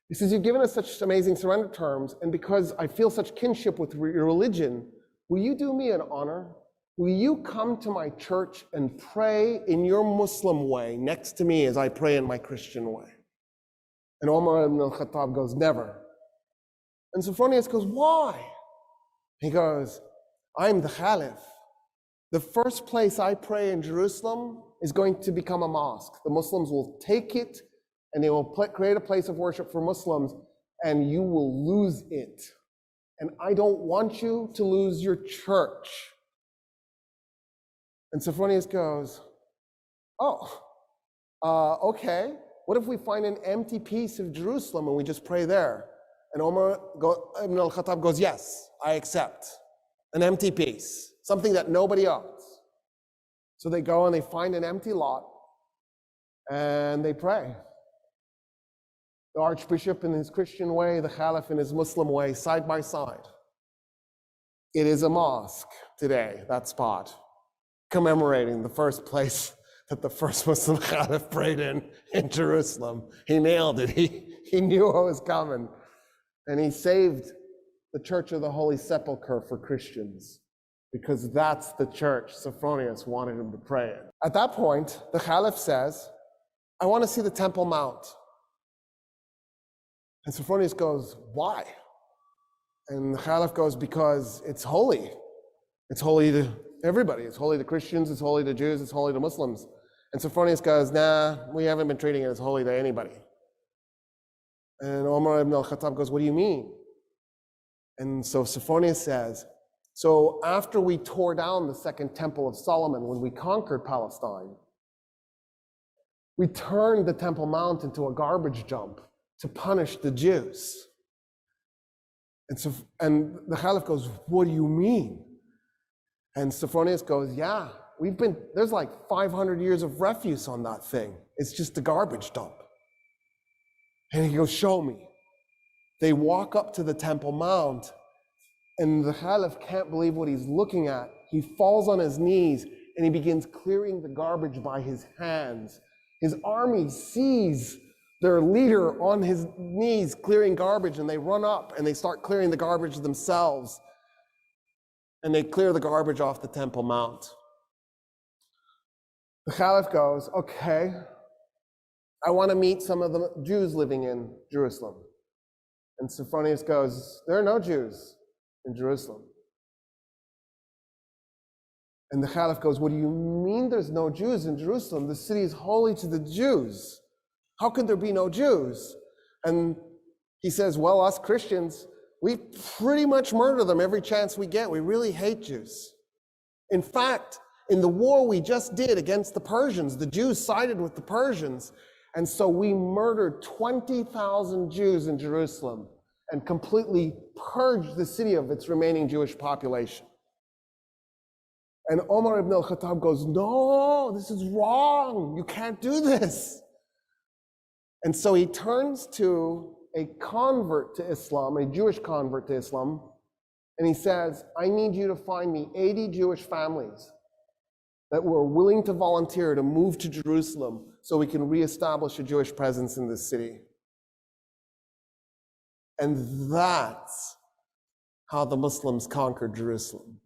He says, you've given us such amazing surrender terms, and because I feel such kinship with your religion, will you do me an honor? Will you come to my church and pray in your Muslim way next to me as I pray in my Christian way? And Omar ibn al-Khattab goes, never. And Sophronius goes, why? He goes, I'm the Caliph. The first place I pray in Jerusalem is going to become a mosque. The Muslims will take it and they will create a place of worship for Muslims, and you will lose it. And I don't want you to lose your church. And Sophronius goes, okay. What if we find an empty piece of Jerusalem and we just pray there? And Omar ibn al-Khattab goes, yes, I accept. An empty piece, something that nobody owns. So they go and they find an empty lot and they pray. The Archbishop in his Christian way, the Caliph in his Muslim way, side by side. It is a mosque today, that spot, commemorating the first place that the first Muslim Caliph prayed in Jerusalem. He nailed it. He knew what was coming. And he saved the Church of the Holy Sepulchre for Christians, because that's the church Sophronius wanted him to pray in. At that point, the Caliph says, I want to see the Temple Mount. And Sophronius goes, why? And the Caliph goes, because it's holy. It's holy to everybody. It's holy to Christians, it's holy to Jews, it's holy to Muslims. And Sophronius goes, nah, we haven't been treating it as holy to anybody. And Omar ibn al-Khattab goes, what do you mean? And so Sophronius says, so after we tore down the second temple of Solomon, when we conquered Palestine, we turned the Temple Mount into a garbage dump to punish the Jews. And the Caliph goes, what do you mean? And Sophronius goes, yeah, there's like 500 years of refuse on that thing. It's just a garbage dump. And he goes, show me. They walk up to the Temple Mount, and the Caliph can't believe what he's looking at. He falls on his knees and he begins clearing the garbage by his hands. His army sees their leader on his knees clearing garbage, and they run up and they start clearing the garbage themselves. And they clear the garbage off the Temple Mount. The Caliph goes, okay, I want to meet some of the Jews living in Jerusalem. And Sophronius goes, there are no Jews in Jerusalem. And the Caliph goes, what do you mean there's no Jews in Jerusalem? The city is holy to the Jews. How could there be no Jews? And he says, well, us Christians, we pretty much murder them every chance we get. We really hate Jews. In fact, in the war we just did against the Persians, the Jews sided with the Persians. And so we murdered 20,000 Jews in Jerusalem and completely purged the city of its remaining Jewish population. And Omar ibn al-Khattab goes, no, this is wrong. You can't do this. And so he turns to a convert to Islam, a Jewish convert to Islam, and he says, I need you to find me 80 Jewish families that were willing to volunteer to move to Jerusalem so we can reestablish a Jewish presence in this city. And that's how the Muslims conquered Jerusalem.